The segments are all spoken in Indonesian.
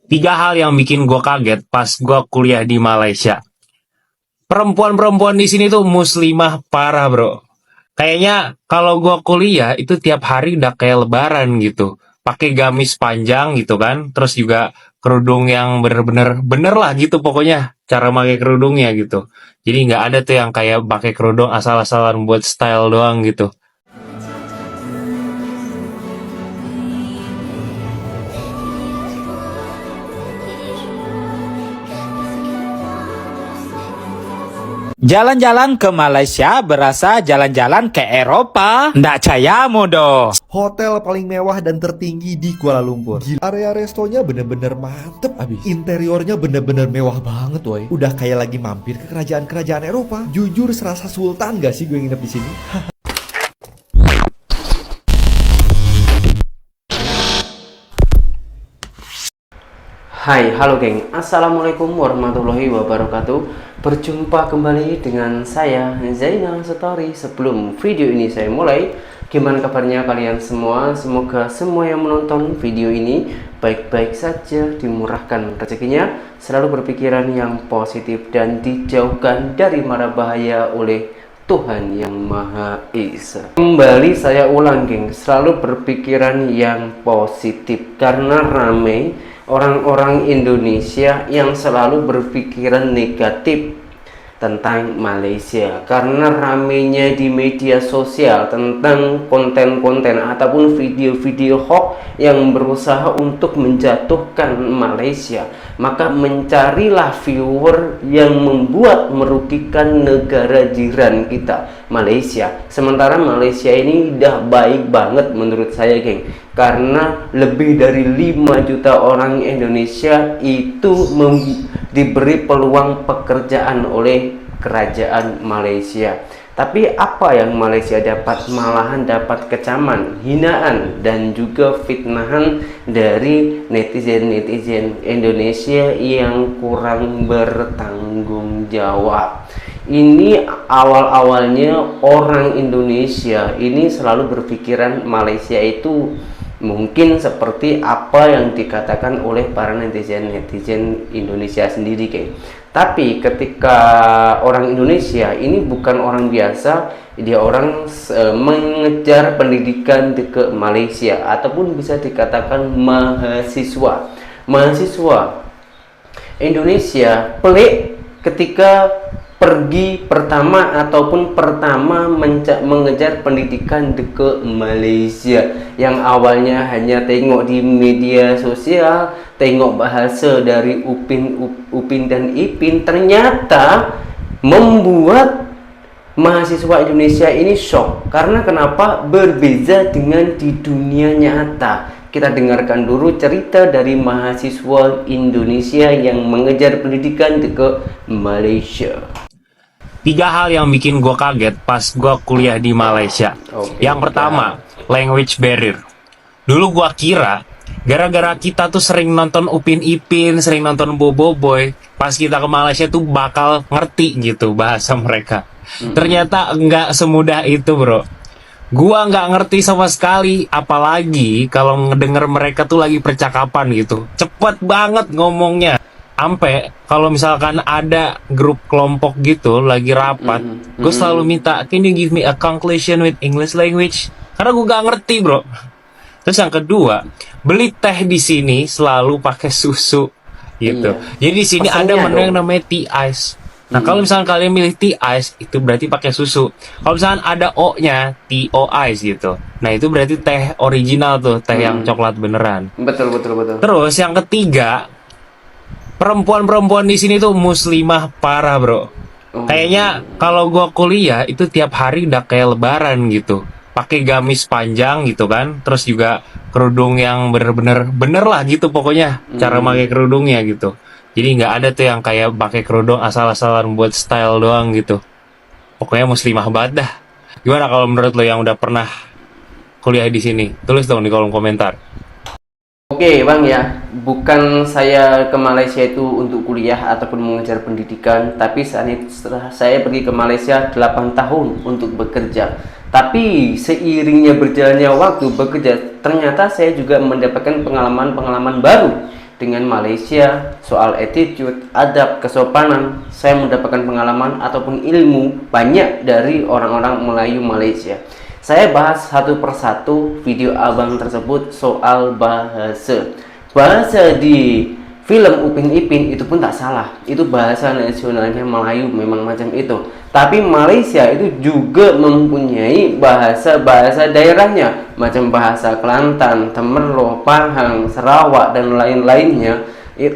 Tiga hal yang bikin gue kaget pas gue kuliah di Malaysia. Perempuan-perempuan di sini tuh muslimah parah bro. Kayaknya kalau gue kuliah itu tiap hari udah kayak lebaran gitu. Pakai gamis panjang gitu kan. Terus juga kerudung yang bener-bener bener lah gitu pokoknya cara pakai kerudungnya gitu. Jadi nggak ada tuh yang kayak pakai kerudung asal-asalan buat style doang gitu. Jalan-jalan ke Malaysia berasa jalan-jalan ke Eropa. Ndak caya modo. Hotel paling mewah dan tertinggi di Kuala Lumpur. Gila. Area restonya bener-bener mantep abis. Interiornya bener-bener mewah banget woy. Udah kayak lagi mampir ke kerajaan-kerajaan Eropa. Jujur serasa sultan gak sih gue nginep di sini? Hai, halo geng. Assalamualaikum warahmatullahi wabarakatuh. Berjumpa kembali dengan saya Zainal Story. Sebelum video ini saya mulai, gimana kabarnya kalian semua? Semoga semua yang menonton video ini baik-baik saja, dimurahkan rezekinya, selalu berpikiran yang positif dan dijauhkan dari mara bahaya oleh Tuhan yang Maha Esa. Kembali saya ulang geng, selalu berpikiran yang positif karena ramai orang-orang Indonesia yang selalu berpikiran negatif tentang Malaysia karena ramenya di media sosial tentang konten-konten ataupun video-video hoax yang berusaha untuk menjatuhkan Malaysia. Maka mencarilah viewer yang membuat merugikan negara jiran kita, Malaysia. Sementara Malaysia ini udah baik banget menurut saya geng, karena lebih dari 5 juta orang Indonesia itu diberi peluang pekerjaan oleh kerajaan Malaysia. Tapi apa yang Malaysia dapat? Malahan dapat kecaman, hinaan, dan juga fitnahan dari netizen-netizen Indonesia yang kurang bertanggung jawab. Ini awal-awalnya orang Indonesia ini selalu berpikiran Malaysia itu mungkin seperti apa yang dikatakan oleh para netizen Indonesia sendiri kayak. Tapi ketika orang Indonesia ini bukan orang biasa, dia orang mengejar pendidikan ke Malaysia ataupun bisa dikatakan mahasiswa. Mahasiswa Indonesia pelik ketika pergi pertama mengejar pendidikan ke Malaysia, yang awalnya hanya tengok di media sosial, tengok bahasa dari Upin dan Ipin, ternyata membuat mahasiswa Indonesia ini shock. Karena kenapa? Berbeza dengan di dunia nyata. Kita dengarkan dulu cerita dari mahasiswa Indonesia yang mengejar pendidikan ke Malaysia. Tiga hal yang bikin gue kaget pas gue kuliah di Malaysia. Yang pertama, language barrier. Dulu gue kira gara-gara kita tuh sering nonton Upin Ipin, sering nonton Bobo Boy, pas kita ke Malaysia tuh bakal ngerti gitu bahasa mereka. Ternyata nggak semudah itu bro. Gua nggak ngerti sama sekali, apalagi kalau ngedenger mereka tuh lagi percakapan gitu. Cepet banget ngomongnya. Ampe kalau misalkan ada grup kelompok gitu lagi rapat, gue selalu minta, can you give me a conclusion with English language? Karena gue gak ngerti bro. Terus yang kedua, beli teh di sini selalu pakai susu gitu. Jadi di sini ada menu yang namanya tea ice. Nah kalau misalkan kalian milih tea ice, itu berarti pakai susu. Kalau misalkan ada O-nya, tea ice gitu. Nah itu berarti teh original tuh, teh yang coklat beneran. Betul. Terus yang ketiga, perempuan-perempuan di sini tuh muslimah parah bro. Kayaknya kalau gua kuliah itu tiap hari udah kayak lebaran gitu. Pakai gamis panjang gitu kan, terus juga kerudung yang bener-bener bener lah gitu pokoknya cara pakai kerudungnya gitu. Jadi nggak ada tuh yang kayak pakai kerudung asal-asalan buat style doang gitu. Pokoknya muslimah banget dah. Gimana kalau menurut lo yang udah pernah kuliah di sini? Tulis dong di kolom komentar. Oke bang ya, bukan saya ke Malaysia itu untuk kuliah ataupun mengejar pendidikan, tapi setelah saya pergi ke Malaysia 8 tahun untuk bekerja. Tapi seiringnya berjalannya waktu bekerja, ternyata saya juga mendapatkan pengalaman-pengalaman baru dengan Malaysia, soal attitude, adab, kesopanan. Saya mendapatkan pengalaman ataupun ilmu banyak dari orang-orang Melayu Malaysia. Saya bahas satu persatu video abang tersebut soal bahasa. Bahasa di film Upin Ipin itu pun tak salah. Itu bahasa nasionalnya Melayu, memang macam itu. Tapi Malaysia itu juga mempunyai bahasa-bahasa daerahnya, macam bahasa Kelantan, Temerloh, Pahang, Sarawak, dan lain-lainnya.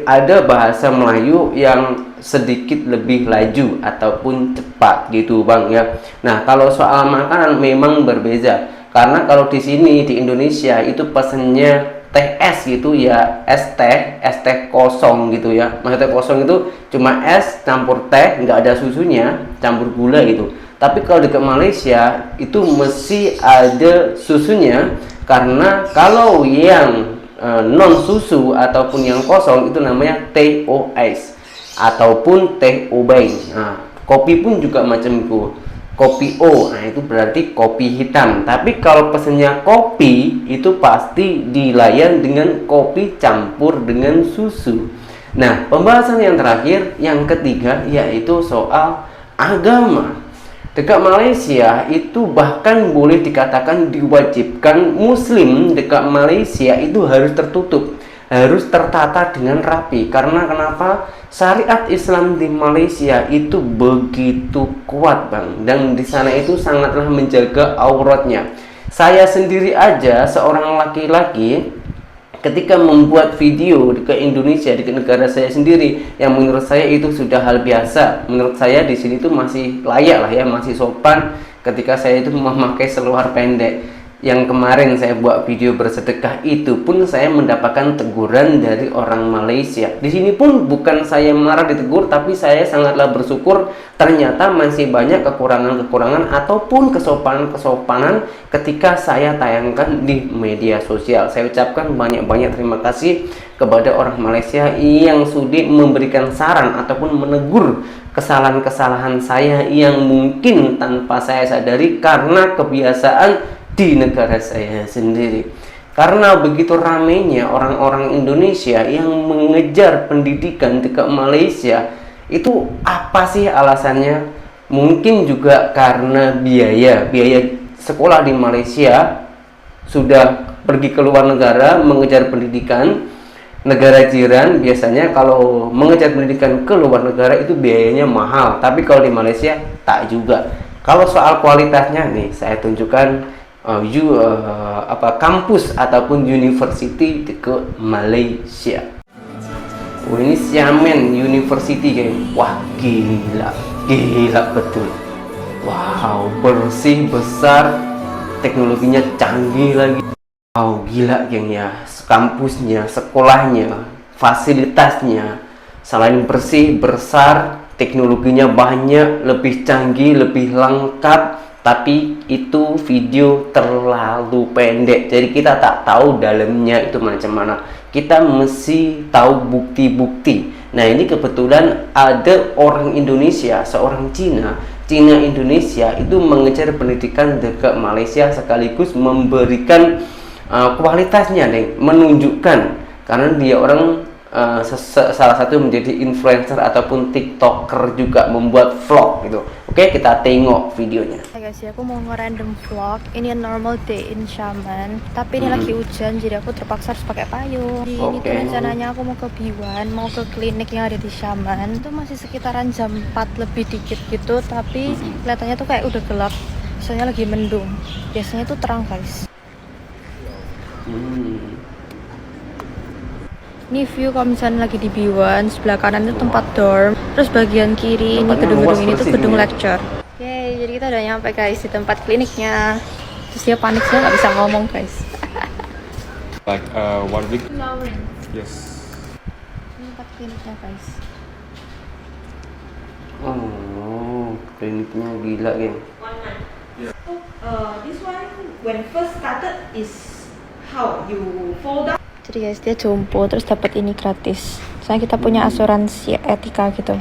Ada bahasa Melayu yang sedikit lebih laju ataupun cepat gitu bang ya. Nah kalau soal makanan memang berbeza, karena kalau di sini di Indonesia itu pesennya teh es gitu ya, es teh kosong gitu ya. Maksudnya kosong itu cuma es campur teh, nggak ada susunya, campur gula gitu. Tapi kalau di Malaysia itu mesti ada susunya, karena kalau yang non susu ataupun yang kosong itu namanya teh o ice ataupun teh ubeng. Nah, kopi pun juga macam itu, kopi O, nah itu berarti kopi hitam. Tapi kalau pesennya kopi itu pasti dilayan dengan kopi campur dengan susu. Nah pembahasan yang terakhir, yang ketiga, yaitu soal agama. Dekat Malaysia itu bahkan boleh dikatakan diwajibkan Muslim dekat Malaysia itu harus tertutup, harus tertata dengan rapi. Karena kenapa? Syariat Islam di Malaysia itu begitu kuat bang, dan di sana itu sangatlah menjaga auratnya. Saya sendiri aja seorang laki-laki ketika membuat video ke Indonesia, di negara saya sendiri, yang menurut saya itu sudah hal biasa. Menurut saya di sini tuh masih layak lah ya, masih sopan ketika saya itu memakai seluar pendek. Yang kemarin saya buat video bersedekah itu pun saya mendapatkan teguran dari orang Malaysia. Di sini pun bukan saya marah ditegur, tapi saya sangatlah bersyukur ternyata masih banyak kekurangan-kekurangan ataupun kesopanan-kesopanan ketika saya tayangkan di media sosial. Saya ucapkan banyak-banyak terima kasih kepada orang Malaysia yang sudi memberikan saran ataupun menegur kesalahan-kesalahan saya yang mungkin tanpa saya sadari karena kebiasaan di negara saya sendiri. Karena begitu ramainya orang-orang Indonesia yang mengejar pendidikan dekat Malaysia, itu apa sih alasannya? Mungkin juga karena biaya sekolah di Malaysia. Sudah pergi ke luar negara mengejar pendidikan, negara jiran biasanya kalau mengejar pendidikan ke luar negara itu biayanya mahal, tapi kalau di Malaysia tak juga. Kalau soal kualitasnya nih, saya tunjukkan kampus ataupun university ke Malaysia. Ini Xiamen University geng. Wah gila betul. Wow, bersih, besar, teknologinya canggih lagi. Wow gila geng ya, kampusnya, sekolahnya, fasilitasnya selain bersih, besar, teknologinya banyak, lebih canggih, lebih lengkap. Tapi itu video terlalu pendek, jadi kita tak tahu dalamnya itu macam mana. Kita mesti tahu bukti-bukti. Nah ini kebetulan ada orang Indonesia, seorang Cina Indonesia itu mengejar pendidikan dekat Malaysia sekaligus memberikan kualitasnya nih, menunjukkan karena dia orang salah satu menjadi influencer ataupun tiktoker juga, membuat vlog gitu. Oke, kita tengok videonya. Hai guys, ya aku mau nge-random vlog. Ini normal day in Xiamen, tapi ini lagi hujan jadi aku terpaksa harus pakai payung. Ini tuh rencananya aku mau ke Biwan, mau ke klinik yang ada di Xiamen. Itu masih sekitaran jam 4 lebih dikit gitu, tapi kelihatannya tuh kayak udah gelap. Soalnya lagi mendung. Biasanya tuh terang guys. Ini view kalau misalnya lagi di Biwan, sebelah kanan itu tempat dorm, terus bagian kiri ini gedung-gedung ini tuh gedung lecture. Oke, jadi kita udah nyampe guys di tempat kliniknya. Terus dia panik, dia nggak bisa ngomong guys. Like 1 week? Lauren, Yes. ini tempat kliniknya guys. Oh, kliniknya gila geng. This one when first started is how you fold up. Jadi guys, dia jompo terus dapat ini gratis. Soalnya kita punya asuransi etika gitu.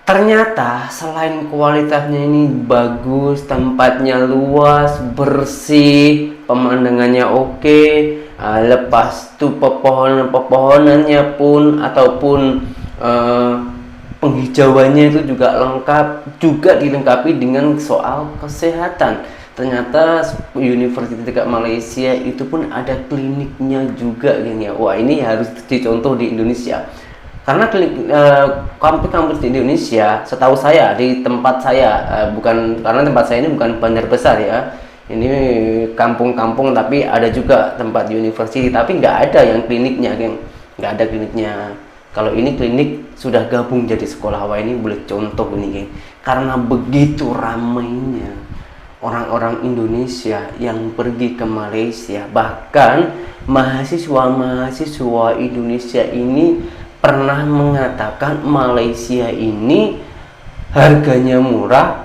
Ternyata selain kualitasnya ini bagus, tempatnya luas, bersih, pemandangannya oke, lepas tuh pepohonan-pepohonannya pun ataupun penghijauannya itu juga lengkap, juga dilengkapi dengan soal kesehatan. Ternyata University dekat Malaysia itu pun ada kliniknya juga, geng ya. Wah, ini harus dicontoh di Indonesia. Karena kampus-kampus di Indonesia, setahu saya di tempat saya, bukan karena tempat saya ini bukan bandar besar ya, ini kampung-kampung, tapi ada juga tempat university, tapi nggak ada yang kliniknya, geng, nggak ada kliniknya. Kalau ini klinik sudah gabung jadi sekolah. Wah, ini boleh contoh ini, geng, karena begitu ramainya orang-orang Indonesia yang pergi ke Malaysia. Bahkan mahasiswa-mahasiswa Indonesia ini pernah mengatakan Malaysia ini harganya murah.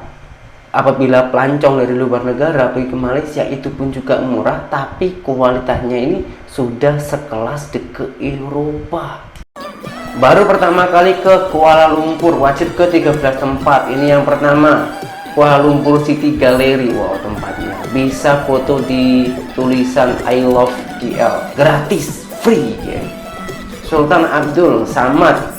Apabila pelancong dari luar negara pergi ke Malaysia itu pun juga murah, tapi kualitasnya ini sudah sekelas ke Eropa. Baru pertama kali ke Kuala Lumpur, wajib ke 13 tempat. Ini yang pertama, Kuala Lumpur City Gallery. Wow, tempatnya bisa foto di tulisan I love KL, gratis, free ya. Sultan Abdul Samad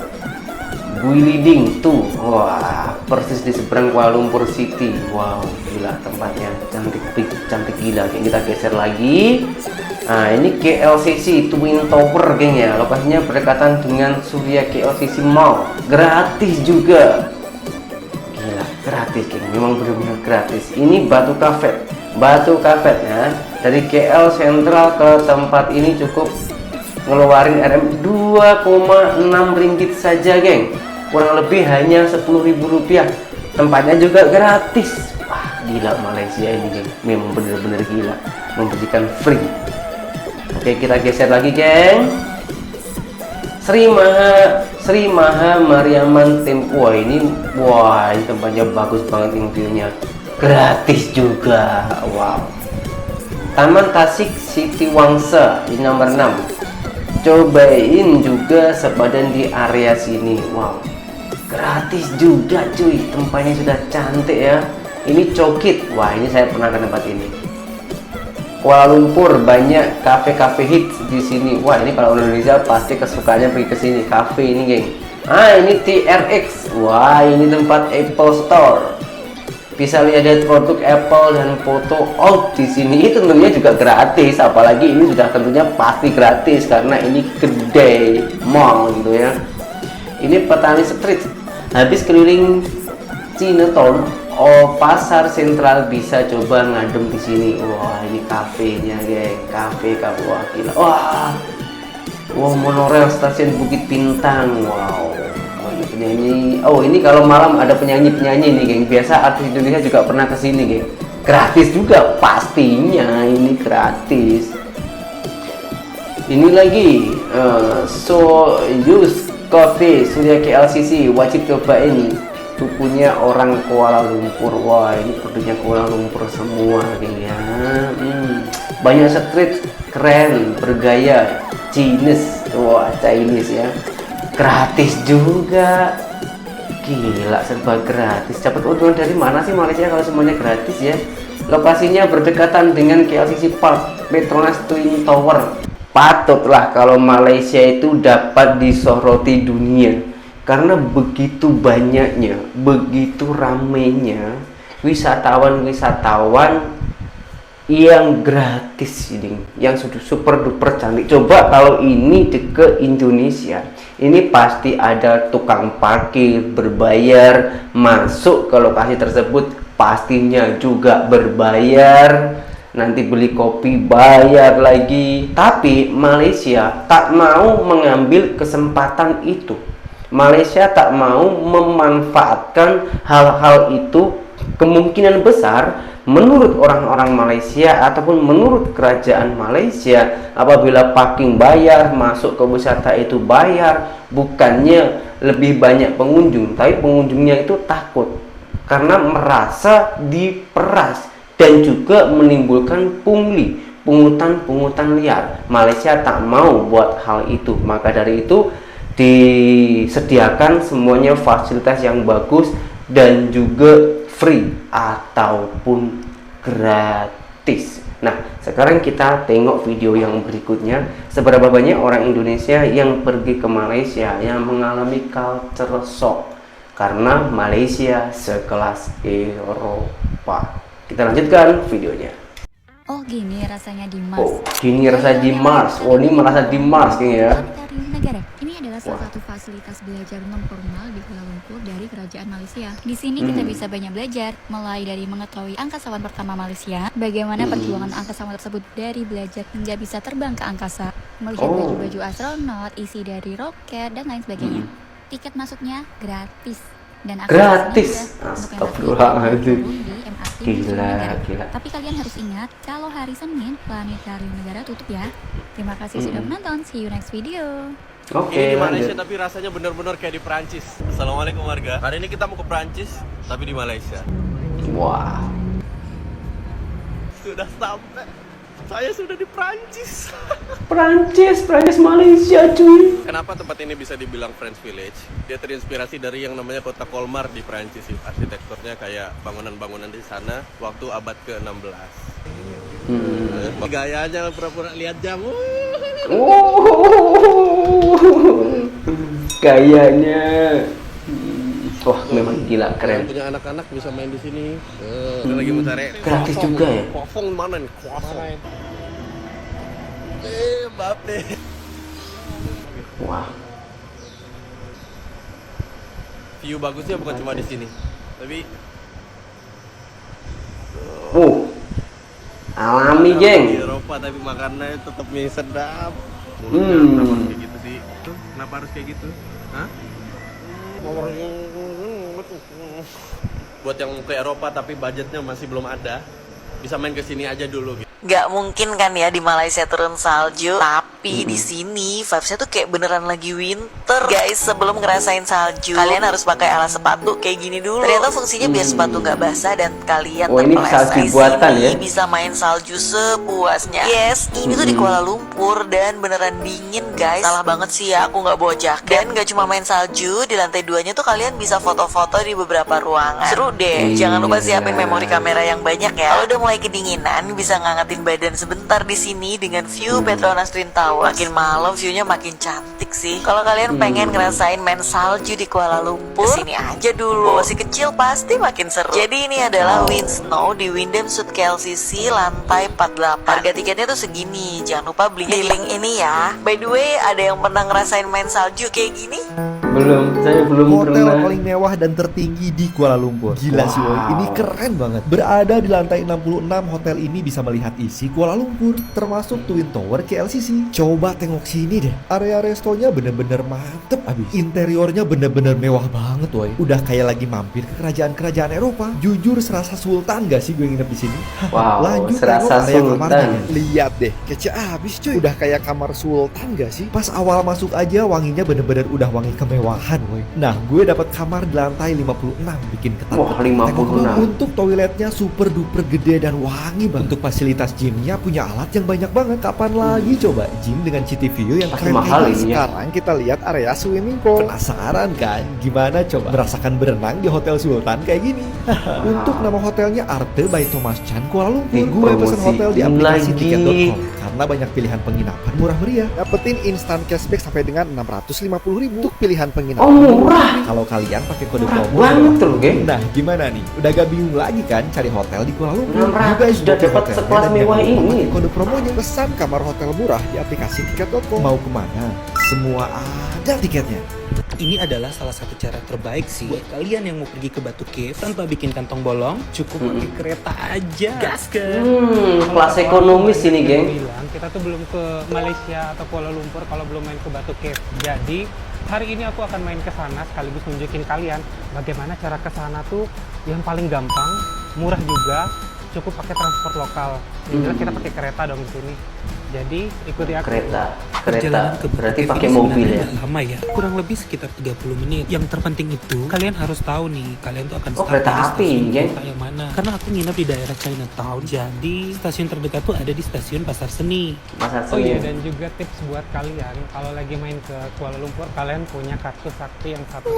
Guiliding tuh, wah, persis di seberang Kuala Lumpur City. Wow, gila tempatnya, cantik gila. Geng, kita geser lagi. Nah, ini KLCC Twin Tower, geng ya. Lokasinya berdekatan dengan Surya KLCC Mall, gratis juga. Gila, gratis, geng. Memang benar-benar gratis. Ini Batu Cafe ya. Dari KL Sentral ke tempat ini cukup ngeluarin RM 2,6 ringgit saja, geng. Kurang lebih hanya Rp10.000. Tempatnya juga gratis. Wah, gila Malaysia ini, geng. Memang benar-benar gila, memberikan free. Oke, kita geser lagi, geng. Sri Maha Mariaman Tempo. Ini tempatnya bagus banget, viewnya gratis juga. Wow. Taman Tasik Siti Wangsa, ini nomor 6. Cobain juga sepadan di area sini. Wow, gratis juga cuy, tempatnya sudah cantik ya. Ini Cokit. Wah, ini saya pernah ke tempat ini. Kuala Lumpur banyak kafe-kafe hits di sini. Wah, ini kalau orang Indonesia pasti kesukanya pergi ke sini, kafe ini, geng. Ini TRX. Wah, ini tempat Apple Store. Bisa lihat produk Apple dan foto out di sini. Itu tentunya juga gratis, apalagi ini sudah tentunya pasti gratis karena ini gede mall gitu ya. Ini Petani Street. Habis keliling Chinatown, pasar sentral, bisa coba ngadem di sini. Wah, ini kafenya, geng. Kafe. Wah, gila. Wah, monorail stasiun Bukit Bintang. Wow. Penyanyi. Oh, ini kalau malam ada penyanyi nih, geng. Biasa artis Indonesia juga pernah kesini, geng. Gratis juga pastinya, ini gratis. Ini lagi So Use Coffee Surya KLCC, wajib cobain. Itu punya orang Kuala Lumpur. Wah, ini produknya Kuala Lumpur semua, geng ya. Banyak street keren, bergaya, Chinese. Wah, Chinese ya. Gratis juga. Gila, serba gratis. Dapat keuntungan dari mana sih Malaysia kalau semuanya gratis ya? Lokasinya berdekatan dengan KLCC Park, Petronas Twin Tower. Patutlah kalau Malaysia itu dapat disoroti dunia, karena begitu banyaknya, begitu ramainya wisatawan yang gratis ini, yang sudah super duper cantik. Coba kalau ini ke Indonesia, ini pasti ada tukang parkir berbayar, masuk ke lokasi tersebut pastinya juga berbayar, nanti beli kopi bayar lagi. Tapi Malaysia tak mau mengambil kesempatan itu. Malaysia tak mau memanfaatkan hal-hal itu. Kemungkinan besar menurut orang-orang Malaysia ataupun menurut kerajaan Malaysia, apabila parking bayar, masuk ke wisata itu bayar, bukannya lebih banyak pengunjung, tapi pengunjungnya itu takut karena merasa diperas dan juga menimbulkan pungutan liar. Malaysia tak mau buat hal itu, maka dari itu disediakan semuanya fasilitas yang bagus dan juga free ataupun gratis. Nah, sekarang kita tengok video yang berikutnya. Seberapa banyak orang Indonesia yang pergi ke Malaysia yang mengalami culture shock karena Malaysia sekelas Eropa. Kita lanjutkan videonya. Oh gini rasanya di Mars. Oh, gini rasanya di Mars. Oh, ini merasa di Mars kayaknya ya. Planetarium Negara. Ini adalah salah satu fasilitas belajar non formal di Kuala Lumpur dari Kerajaan Malaysia. Di sini kita bisa banyak belajar, mulai dari mengetahui angkasawan pertama Malaysia, bagaimana perjuangan angkasawan tersebut dari belajar hingga bisa terbang ke angkasa, melihat baju-baju astronot, isi dari roket dan lain sebagainya. Tiket masuknya gratis. Dan Gratis. Astagfirullahaladzim. Gila. Tapi kalian harus ingat kalau hari Senin Planetarium Negara tutup ya. Terima kasih sudah menonton. See you next video. Oke, Ini di Malaysia lanjut. tapi rasanya benar-benar kayak di Perancis. Assalamualaikum warga. Hari ini kita mau ke Perancis tapi di Malaysia. Wah. Sudah sampai. Saya sudah di Perancis. Prancis Malaysia cuy. Kenapa tempat ini bisa dibilang French Village? Dia terinspirasi dari yang namanya kota Colmar di Perancis. Arsitekturnya kayak bangunan-bangunan di sana waktu abad ke-16. Gayanya pura-pura lihat jam. Kayaknya. Wah, memang gila, keren. Yang punya anak-anak bisa main di sini. Kita lagi mencari Gratis juga ya? Kuafong mana nih? Kuafong. Mbappe. Wah. View bagusnya bukan cuma di sini, tapi Alami, di geng. Eropa tapi makanannya tetap mie sedap. Kenapa harus kayak gitu sih? Tuh, kenapa harus kayak gitu? Hah? Buat yang ke Eropa tapi budgetnya masih belum ada, bisa main ke sini aja dulu gitu. Nggak mungkin kan ya di Malaysia turun salju, tapi di sini vibes-nya tuh kayak beneran lagi winter. Guys, sebelum ngerasain salju, kalian harus pakai alas sepatu kayak gini dulu. Ternyata fungsinya biar sepatu nggak basah dan kalian Oh, ini salju terpeleset. buatan Di ya? sini bisa main salju sepuasnya. Yes, ini tuh di Kuala Lumpur dan beneran dingin guys. Salah banget sih ya, aku nggak bawa jaket. Dan nggak cuma main salju, di lantai 2-nya tuh kalian bisa foto-foto di beberapa ruangan. Seru deh. Jangan lupa siapin memori kamera yang banyak ya. Kalau udah mulai kedinginan, bisa ngangetin badan sebentar di sini dengan view Petronas Twin Tower. Makin malam viewnya makin cantik sih. Kalau kalian pengen ngerasain main salju di Kuala Lumpur, kesini aja dulu. Masih kecil pasti makin seru. Jadi ini adalah Wind Snow di Wyndham Suite KLCC lantai 48. Harga tiketnya tuh segini. Jangan lupa beli di link ini ya. By the way, ada yang pernah ngerasain main salju kayak gini? Belum, saya belum Hotel pernah. paling mewah dan tertinggi di Kuala Lumpur. Gila sih woy, ini keren banget. Berada di lantai 66, hotel ini bisa melihat isi Kuala Lumpur, termasuk Twin Tower KLCC. Coba tengok sini deh. Area restonya bener-bener mantep abis. Interiornya bener-bener mewah banget woy. Udah kayak lagi mampir ke kerajaan-kerajaan Eropa. Jujur serasa sultan gak sih gue nginep di sini? Wow, Lanjut serasa tengok area sultan. kamarnya. Lihat deh, kece abis cuy. Udah kayak kamar sultan gak sih? Pas awal masuk aja wanginya bener-bener udah wangi kemewahan woy. Nah, gue dapat kamar di lantai 56, bikin ketat. Wah, 56. Untuk toiletnya super duper gede dan wangi banget. Untuk fasilitas gymnya punya alat yang banyak banget. Kapan lagi coba gym dengan city view yang Pasti keren mahal kayak ini ya. sekarang kita lihat area swimming pool. Penasaran kan? Gimana coba merasakan berenang di Hotel Sultan kayak gini? Untuk nama hotelnya Arte by Thomas Chan Kuala Lumpur. Gue pesen hotel di aplikasi lagi. tiket.com karena banyak pilihan penginapan murah meriah. Dapetin instant cashback sampai dengan 650.000 untuk pilihan penginapan. Oh, murah. Kalau kalian pakai kode Murah promo banget tuh, geng. Nah, gimana nih? Udah gak bingung lagi kan cari hotel di Kuala Lumpur? 600 sudah dapat sekelas mewah ini. Kode promonya pesan kamar hotel murah di aplikasi tiket.com. Mau kemana? Semua ada tiketnya. Ini adalah salah satu cara terbaik sih buat kalian yang mau pergi ke Batu Cave tanpa bikin kantong bolong, cukup pakai kereta aja. Gaskan. Kelas ekonomis ini, geng. Bilang kita tuh belum ke Malaysia atau Kuala Lumpur kalau belum main ke Batu Cave. Jadi hari ini aku akan main ke sana sekaligus nunjukin kalian bagaimana cara ke sana tuh yang paling gampang, murah juga, cukup pakai transport lokal. Jadi kita pakai kereta dong di sini. Jadi ikuti aku. Kereta Perjalanan ke Batu berarti Cave pakai ini mobil sebenarnya ya. nggak lama ya, kurang lebih sekitar 30 menit. Yang terpenting itu kalian harus tahu nih, kalian tuh akan Oh, start kereta di api, stasiun geng. kota yang mana. Karena aku nginep di daerah Chinatown, jadi stasiun terdekat tuh ada di stasiun Pasar Seni. Masa Oh iya, seni. dan juga tips buat kalian kalau lagi main ke Kuala Lumpur, kalian punya kartu sakti yang satu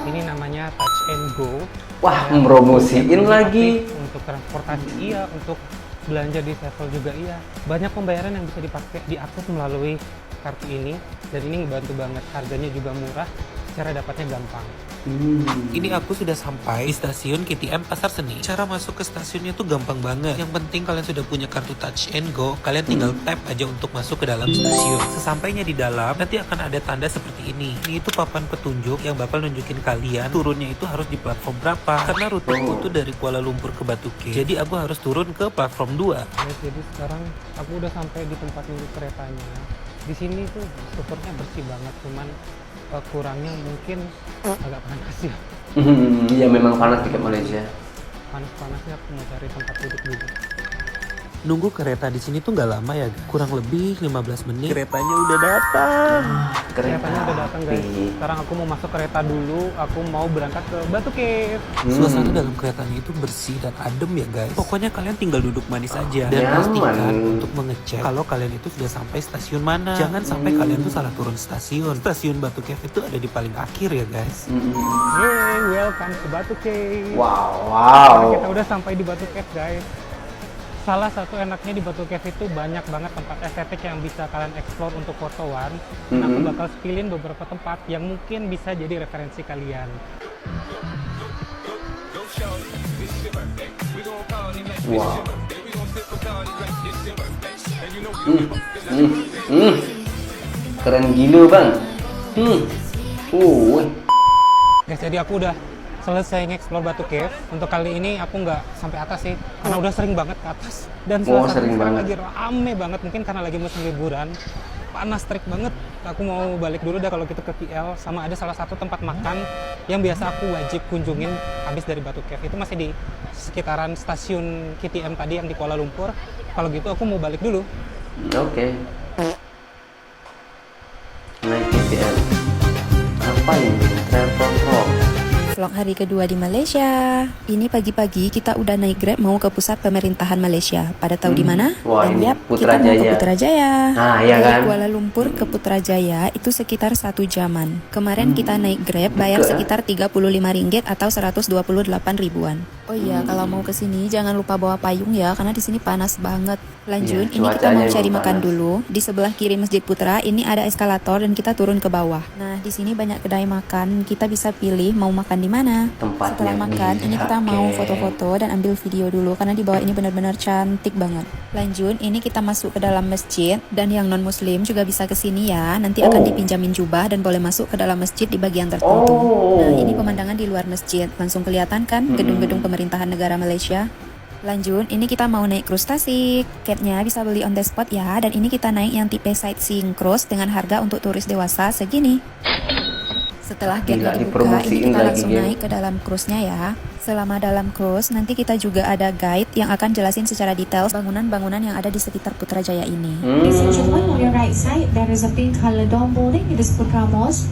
ini namanya Touch and Go. Wah, Ya, mempromosiin untuk lagi. untuk transportasi, iya, untuk belanja di Sevel juga iya. Banyak pembayaran yang bisa diakses melalui kartu ini, dan ini ngebantu banget. Harganya juga murah, cara dapatnya gampang. Ini aku sudah sampai di stasiun KTM Pasar Seni. Cara masuk ke stasiunnya tuh gampang banget. Yang penting kalian sudah punya kartu Touch and Go, kalian tinggal tap aja untuk masuk ke dalam stasiun. Sesampainya di dalam, nanti akan ada tanda seperti ini. Ini itu papan petunjuk yang bakal nunjukin kalian turunnya itu harus di platform berapa. Karena ruteku tuh dari Kuala Lumpur ke Batu Cave, jadi aku harus turun ke platform 2. Jadi sekarang aku udah sampai di tempat nunggu keretanya. Di sini tuh strukturnya bersih banget, cuman kurangnya mungkin agak panas ya. Iya memang panas di Malaysia. Panas-panasnya aku mau cari tempat duduk dulu. Nunggu kereta di sini tuh nggak lama ya, kurang lebih 15 menit. Keretanya udah datang. Keretanya udah datang guys. Sekarang aku mau masuk kereta dulu. Aku mau berangkat ke Batu Cave. Suasana dalam keretanya itu bersih dan adem ya guys. Pokoknya kalian tinggal duduk manis aja dan nyaman. pastikan untuk mengecek kalau kalian itu sudah sampai stasiun mana. Jangan sampai kalian tuh salah turun stasiun. Stasiun Batu Cave itu ada di paling akhir ya guys. Hey, welcome to Batu Cave. Wow. Nah, kita udah sampai di Batu Cave guys. Salah satu enaknya di Batu Cave itu banyak banget tempat estetik yang bisa kalian explore untuk fotoan. Dan aku bakal spillin beberapa tempat yang mungkin bisa jadi referensi kalian. Wow. Keren gila bang. Guys, jadi aku udah selesai nge-explore Batu Cave. Untuk kali ini aku nggak sampai atas sih, karena udah sering banget ke atas. Dan sering banget. lagi rame banget, mungkin karena lagi musim liburan. Panas terik banget. Aku mau balik dulu dah kalau gitu ke KL. Sama ada salah satu tempat makan yang biasa aku wajib kunjungin habis dari Batu Cave. Itu masih di sekitaran stasiun KTM tadi yang di Kuala Lumpur. Kalau gitu aku mau balik dulu. Oke. Naik KTM. Apa ini? Travel Rock. Vlog hari kedua di Malaysia. Ini pagi-pagi kita udah naik Grab mau ke pusat pemerintahan Malaysia. Pada tahu di mana? Wah, Dan ini yap, kita mau ke Putrajaya. Nah, iya Dari kan? Kuala Lumpur ke Putrajaya itu sekitar 1 jaman. Kemarin kita naik Grab bayar sekitar RM35 atau 128 ribuan. Oh iya, kalau mau ke sini jangan lupa bawa payung ya, karena di sini panas banget. Lanjut, ini kita mau cari makan dulu. Di sebelah kiri Masjid Putra ini ada eskalator dan kita turun ke bawah. Nah, di sini banyak kedai makan. Kita bisa pilih mau makan di mana. Setelah makan, ini kita mau foto-foto dan ambil video dulu karena di bawah ini benar-benar cantik banget. Lanjut, ini kita masuk ke dalam masjid dan yang non-muslim juga bisa ke sini ya. Nanti akan dipinjamin jubah dan boleh masuk ke dalam masjid di bagian tertentu. Nah, ini pemandangan di luar masjid. Langsung kelihatan kan gedung-gedung pemerintahan negara Malaysia. Lanjut, ini kita mau naik cruise Tasik. Tiketnya bisa beli on the spot ya. Dan ini kita naik yang tipe sightseeing cruise dengan harga untuk turis dewasa segini. Setelah gate dibuka, ini kita langsung naik ke dalam cruise-nya ya. Selama dalam cruise, nanti kita juga ada guide yang akan jelasin secara detail bangunan-bangunan yang ada di sekitar Putrajaya ini. Ladies and gentlemen, on your right side, there is a pink color dome building. It is Putra Mosque.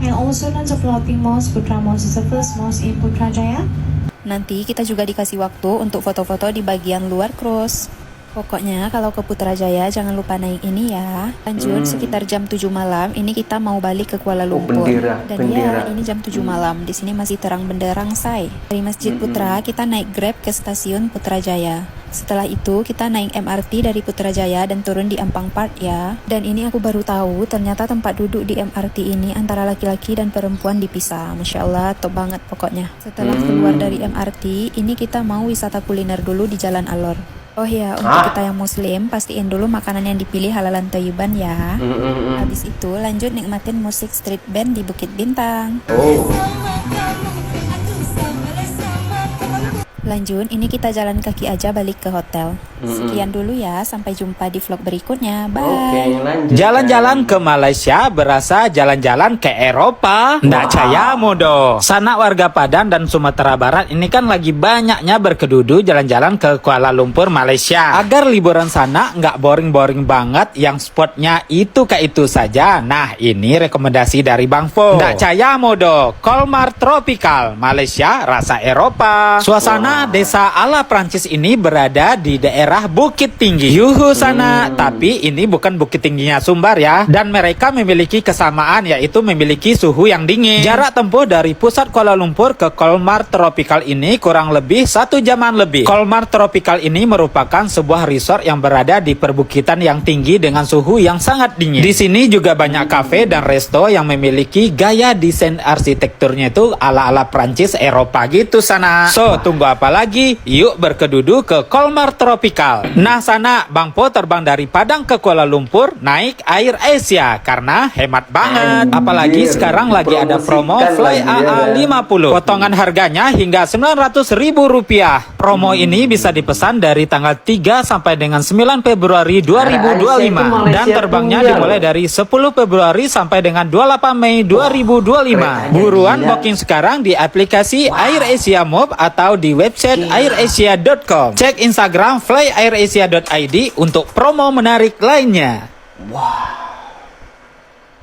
And also known as Floating Mosque. Putra Mosque is the first mosque in Putrajaya. Nanti kita juga dikasih waktu untuk foto-foto di bagian luar cruise. Pokoknya kalau ke Putrajaya jangan lupa naik ini ya. Lanjut, sekitar jam 7 malam ini kita mau balik ke Kuala Lumpur. Dan ya, ini jam 7 malam. Di sini masih terang benderang say. Dari Masjid Putra kita naik Grab ke stasiun Putrajaya. Setelah itu kita naik MRT dari Putrajaya dan turun di Ampang Park ya. Dan ini aku baru tahu ternyata tempat duduk di MRT ini antara laki-laki dan perempuan dipisah. Masya Allah, top banget pokoknya. Setelah keluar dari MRT, ini kita mau wisata kuliner dulu di Jalan Alor. Oh ya, untuk kita yang muslim, pastiin dulu makanan yang dipilih halalan thayyiban ya. Habis itu lanjut nikmatin musik street band di Bukit Bintang. Lanjut, ini kita jalan kaki aja balik ke hotel. Sekian dulu ya, sampai jumpa di vlog berikutnya. Bye. Jalan-jalan ke Malaysia berasa jalan-jalan ke Eropa. Nggak caya modo. Sanak warga Padang dan Sumatera Barat ini kan lagi banyaknya berkedudu jalan-jalan ke Kuala Lumpur, Malaysia. Agar liburan sana nggak boring-boring banget, yang spotnya itu kayak itu saja. Nah, ini rekomendasi dari Bang Fo. Nggak caya modo. Kolmar Tropical, Malaysia rasa Eropa. Suasana Nah, desa ala Prancis ini berada di daerah Bukit Tinggi. Yuhu sana, tapi ini bukan Bukit Tingginya Sumbar ya. Dan mereka memiliki kesamaan, yaitu memiliki suhu yang dingin. Jarak tempuh dari pusat Kuala Lumpur ke Colmar Tropical ini kurang lebih 1 jaman lebih. Colmar Tropical ini merupakan sebuah resort yang berada di perbukitan yang tinggi dengan suhu yang sangat dingin. Di sini juga banyak kafe dan resto yang memiliki gaya desain arsitekturnya itu ala-ala Prancis Eropa gitu sana. So, tunggu apa lagi? Yuk berkedudu ke Colmar Tropical. Nah sana, Bang Po terbang dari Padang ke Kuala Lumpur naik Air Asia karena hemat banget. Apalagi sekarang lagi ada promo Fly AA 50. Potongan harganya hingga Rp900.000. Promo ini bisa dipesan dari tanggal 3 sampai dengan 9 Februari 2025. Dan terbangnya dimulai dari 10 Februari sampai dengan 28 Mei 2025. Buruan booking sekarang di aplikasi Air Asia Move atau di website airasia.com. Cek Instagram flyairasia.id untuk promo menarik lainnya.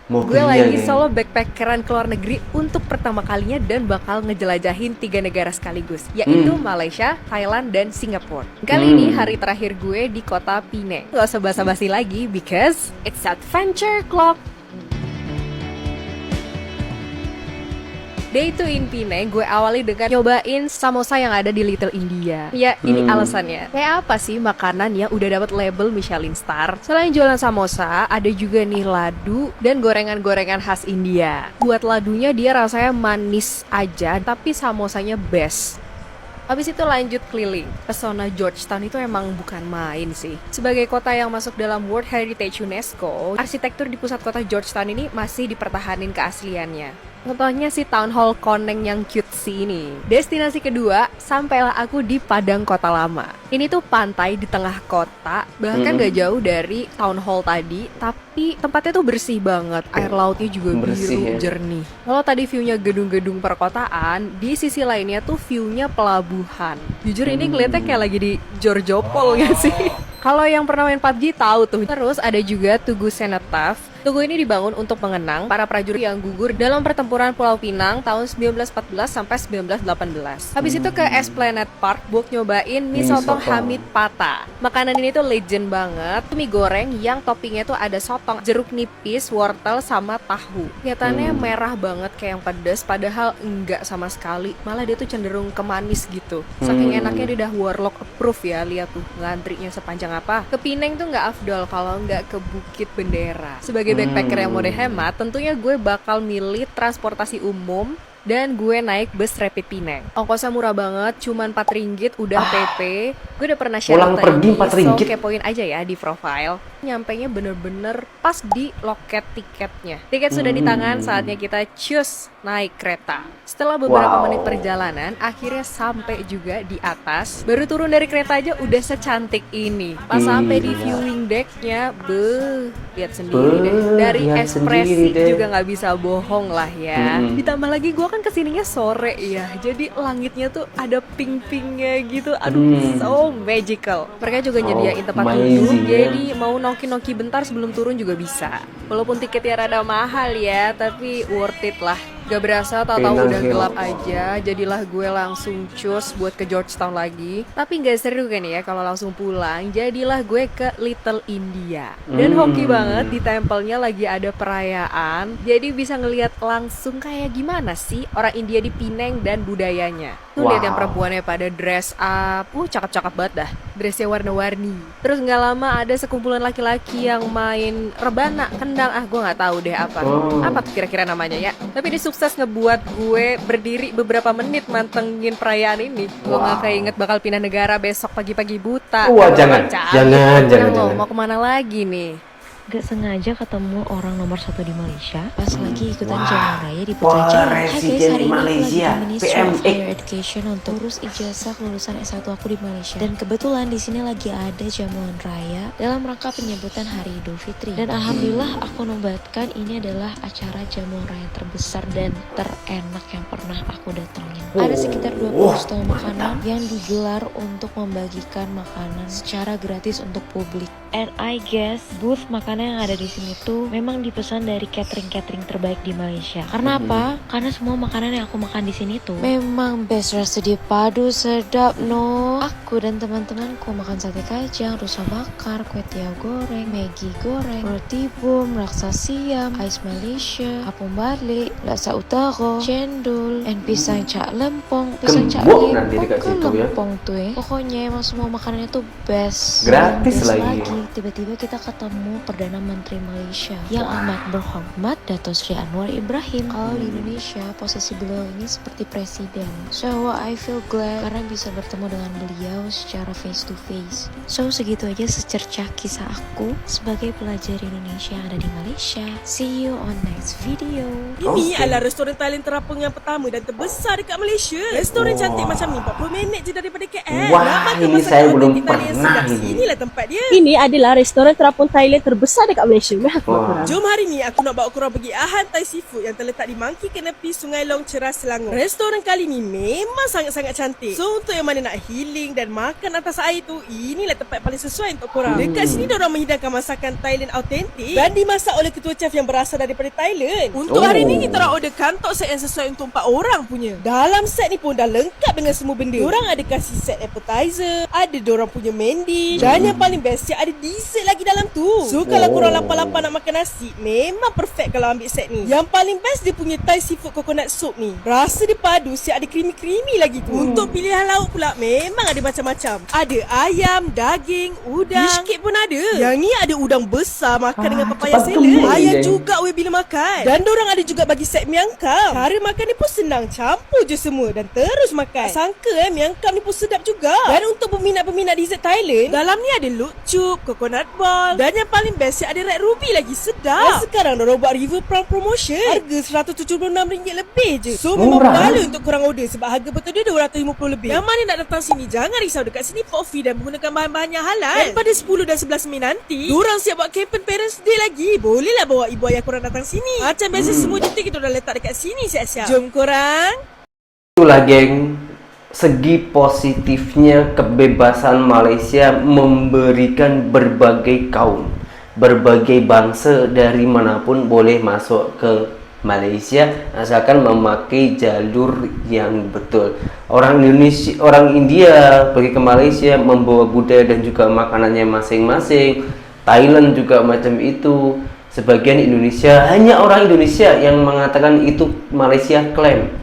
Gue lagi solo backpackeran ke luar negeri untuk pertama kalinya dan bakal ngejelajahin 3 negara sekaligus, yaitu Malaysia, Thailand, dan Singapura. Kali ini hari terakhir gue di kota Penang. Gak usah basa-basi lagi because it's adventure clock. Day 2 in Penang gue awali dengan nyobain samosa yang ada di Little India. Ya, ini alasannya. Kayak apa sih makanan yang udah dapat label Michelin Star? Selain jualan samosa, ada juga nih ladu dan gorengan-gorengan khas India. Buat ladunya dia rasanya manis aja, tapi samosanya best. Habis itu lanjut keliling. Pesona Georgetown itu emang bukan main sih. Sebagai kota yang masuk dalam World Heritage UNESCO, arsitektur di pusat kota Georgetown ini masih dipertahanin keasliannya. Contohnya si Town Hall Koneng yang cutesy ini. Destinasi kedua, sampailah aku di Padang Kota Lama. Ini tuh pantai di tengah kota, bahkan gak jauh dari Town Hall tadi, tapi tempatnya tuh bersih banget. Air lautnya juga biru, jernih. Kalau tadi view-nya gedung-gedung perkotaan, di sisi lainnya tuh view-nya pelabuhan. Jujur ini ngeliatnya kayak lagi di Georgiopol gak sih? Kalau yang pernah main PUBG tahu tuh. Terus ada juga Tugu Cenotaph. Tugu ini dibangun untuk mengenang para prajurit yang gugur dalam pertempuran Pulau Pinang tahun 1914 sampai 1918. Habis itu ke Esplanade Park buat nyobain mie sotong Hamid Pata. Makanan ini tuh legend banget. Mie goreng yang toppingnya tuh ada sotong, jeruk nipis, wortel, sama tahu. Kelihatannya merah banget kayak yang pedas, padahal enggak sama sekali. Malah dia tuh cenderung ke manis gitu. Saking enaknya dia udah warlock approve ya. Lihat tuh ngantrinya sepanjang apa. Ke Penang tuh nggak afdol kalau nggak ke Bukit Bendera. Sebagai backpacker yang mode hemat, tentunya gue bakal milih transportasi umum dan gue naik bus Rapid Penang. Ongkosnya murah banget, cuman RM4 udah PP. Gue udah pernah share tadi, so kepoin aja ya di profile. Nyampainya bener-bener pas di loket tiketnya. Tiket sudah di tangan, saatnya kita cus naik kereta. Setelah beberapa menit perjalanan, akhirnya sampai juga di atas. Baru turun dari kereta aja udah secantik ini. Pas sampai di viewing decknya, lihat sendiri deh. Dari ekspresi juga nggak bisa bohong lah ya. Ditambah lagi gue kan kesininya sore ya, jadi langitnya tuh ada pink-pinknya gitu. Aduh, so magical. Mereka juga nyediain tempat duduk, jadi mau nongki-nongki bentar sebelum turun juga bisa. Walaupun tiketnya rada mahal ya, tapi worth it lah. Gak berasa tahu-tahu udah gelap aja. Jadilah gue langsung cus buat ke Georgetown lagi. Tapi gak seru kan ya kalau langsung pulang. Jadilah gue ke Little India. Dan hoki banget, di tempelnya lagi ada perayaan. Jadi bisa ngelihat langsung kayak gimana sih orang India di Penang dan budayanya. Tuh lihat yang perempuannya pada dress up. Cakep-cakep banget dah. Dressnya warna-warni. Terus gak lama ada sekumpulan laki-laki yang main rebana, kendang. Gue gak tahu deh apa. Apa kira-kira namanya ya. Tapi dia sukses ngebuat gue berdiri beberapa menit mantengin perayaan ini. Gue gak keinget bakal pindah negara besok pagi-pagi buta. Jangan. Mau kemana lagi nih? Gak sengaja ketemu orang nomor 1 di Malaysia pas lagi ikutan jalan raya di Putrajaya. Hai guys, hari ini aku lagi di Ministry of Higher Education untuk urus ijazah kelulusan S1 aku di Malaysia. Dan kebetulan di sini lagi ada jamuan raya dalam rangka penyebutan Hari Idul Fitri. Dan alhamdulillah aku nobatkan ini adalah acara jamuan raya terbesar dan terenak yang pernah aku datangin. Ada sekitar 20 stall makanan yang digelar untuk membagikan makanan secara gratis untuk publik. And I guess booth makanan makanan yang ada di sini tuh memang dipesan dari catering terbaik di Malaysia. Karena apa? Karena semua makanan yang aku makan di sini tuh memang best, rasa dia padu, sedap no. Aku dan teman-temanku makan sate kacang, rusa bakar, kue tiaw goreng, Maggi goreng, roti bom, laksa siam, ais Malaysia, apung balik, laksa utara, cendol, dan pisang cak lempong. Pisang cak Gembok nanti lempong dekat ke situ ya. lempong tuh Pokoknya emang semua makanannya tuh best. Gratis Best lagi. Tiba-tiba kita ketemu Perdana Menteri Malaysia yang amat berhormat, Dato' Sri Anwar Ibrahim. Kalau di Indonesia posisi beliau ini seperti presiden. So I feel glad karena bisa bertemu dengan beliau secara face to face. So segitu aja secercah kisah aku sebagai pelajar Indonesia yang ada di Malaysia. See you on next video. Ini adalah restoran Thailand terapung yang pertama dan terbesar dekat Malaysia. Restoran cantik macam ni 40 minit je daripada KL. Wah, ini saya belum pernah ini. Inilah tempat dia. Ini adalah restoran terapung Thailand terbesar dekat Malaysia. Jom hari ni aku nak bawa korang pergi Ahan Thai Seafood yang terletak di Mangki Kenepi Sungai Long Ceras Selangor. Restoran kali ni memang sangat-sangat cantik. So untuk yang mana nak healing dan makan atas air tu, inilah tempat paling sesuai untuk korang. Dekat sini diorang menghidangkan masakan Thailand autentik dan dimasak oleh ketua chef yang berasal daripada Thailand. Untuk hari ni kita nak order kantok set yang sesuai untuk 4 orang punya. Dalam set ni pun dah lengkap dengan semua benda. Diorang ada kasih set appetizer, ada diorang punya main dish, dan yang paling best ada dessert lagi dalam tu. So kalau korang lapar-lapar nak makan nasi, memang perfect kalau ambil set ni. Yang paling best dia punya Thai seafood coconut soup ni. Rasa dia padu, siap ada creamy-creamy lagi tu. Untuk pilihan lauk pula memang ada macam-macam. Ada ayam, daging, udang, fish cake pun ada. Yang ni ada udang besar makan dengan papaya salad. Ayam juga bila makan. Dan dorang ada juga bagi set miang kam. Cara makan ni pun senang, campur je semua dan terus makan. Tak sangka miang kam ni pun sedap juga. Dan untuk peminat-peminat dessert Thailand, dalam ni ada lokchup, coconut ball, dan yang paling best ada red ruby lagi, sedap. Dan sekarang dorang buat river prawn promotion. Harga RM176 lebih je. So memang bergala untuk korang order sebab harga betul dia RM250 lebih. Yang mana nak datang sini, jangan risau, dekat sini port free dan menggunakan bahan-bahan yang halal. Dan pada 10 dan 11 Mei nanti, dorang siap buat campaign Parents Day lagi. Bolehlah bawa ibu ayah korang datang sini. Macam biasa semua cuti kita dah letak dekat sini siap-siap. Jom korang. Itulah geng, segi positifnya kebebasan Malaysia memberikan berbagai kaum, berbagai bangsa dari manapun boleh masuk ke Malaysia asalkan memakai jalur yang betul. Orang Indonesia, orang India pergi ke Malaysia membawa budaya dan juga makanannya masing-masing. Thailand juga macam itu. Sebagian Indonesia, hanya orang Indonesia yang mengatakan itu Malaysia klaim.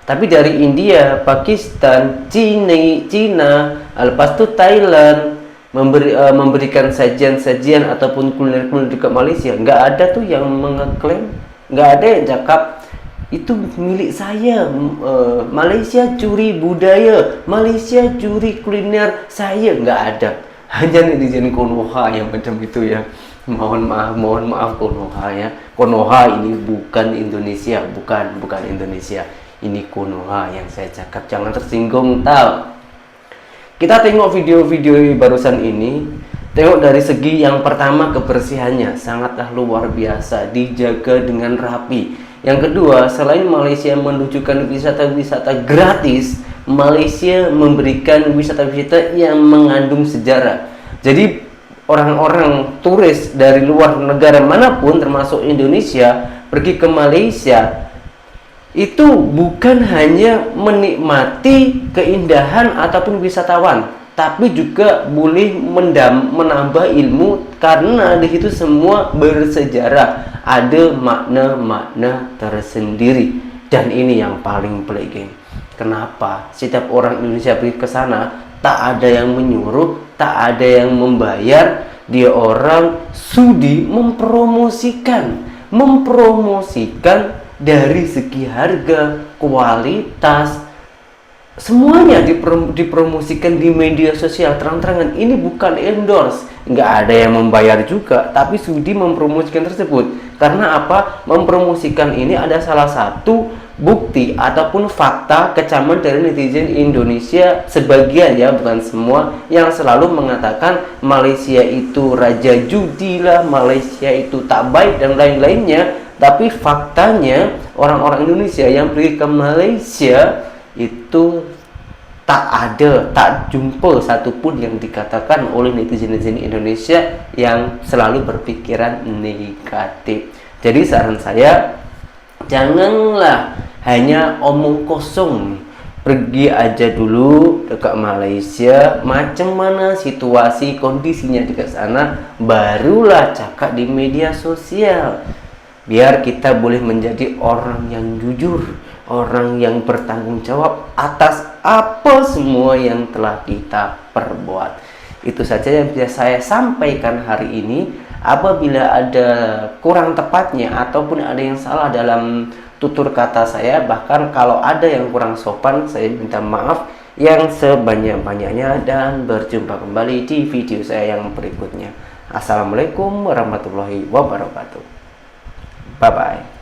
Tapi dari India, Pakistan, Cina, lepas tu Thailand memberikan sajian-sajian ataupun kuliner-kuliner dekat Malaysia. Nggak ada tuh yang mengeklaim, nggak ada yang cakap itu milik saya. Malaysia curi budaya, Malaysia curi kuliner saya, nggak ada. Hanya netizen Konoha yang macam itu ya. Mohon maaf Konoha ya. Konoha ini bukan Indonesia, bukan Indonesia. Ini Konoha yang saya cakap, jangan tersinggung tau. Kita tengok video-video barusan ini. Tengok dari segi yang pertama, kebersihannya sangatlah luar biasa, dijaga dengan rapi. Yang kedua, selain Malaysia menunjukkan wisata-wisata gratis, Malaysia memberikan wisata-wisata yang mengandung sejarah. Jadi orang-orang turis dari luar negara manapun termasuk Indonesia pergi ke Malaysia itu bukan hanya menikmati keindahan ataupun wisatawan, tapi juga boleh menambah ilmu karena di situ semua bersejarah, ada makna-makna tersendiri. Dan ini yang paling pelik, geng. Kenapa setiap orang Indonesia pergi ke sana tak ada yang menyuruh, tak ada yang membayar, dia orang sudi mempromosikan dari segi harga, kualitas, semuanya dipromosikan di media sosial terang-terangan. Ini bukan endorse, nggak ada yang membayar juga, tapi sudi mempromosikan tersebut. Karena apa? Mempromosikan ini ada salah satu bukti ataupun fakta kecaman dari netizen Indonesia, sebagian ya, bukan semua, yang selalu mengatakan Malaysia itu raja judi lah, Malaysia itu tak baik dan lain-lainnya. Tapi faktanya orang-orang Indonesia yang pergi ke Malaysia itu tak jumpa satupun yang dikatakan oleh netizen-netizen Indonesia yang selalu berpikiran negatif. Jadi saran saya, janganlah hanya omong kosong. Pergi aja dulu dekat Malaysia, macam mana situasi kondisinya dekat sana, barulah cakap di media sosial. Biar kita boleh menjadi orang yang jujur, orang yang bertanggung jawab atas apa semua yang telah kita perbuat. Itu saja yang bisa saya sampaikan hari ini. Apabila ada kurang tepatnya ataupun ada yang salah dalam tutur kata saya, bahkan kalau ada yang kurang sopan, saya minta maaf yang sebanyak-banyaknya, dan berjumpa kembali di video saya yang berikutnya. Assalamualaikum warahmatullahi wabarakatuh. Bye bye.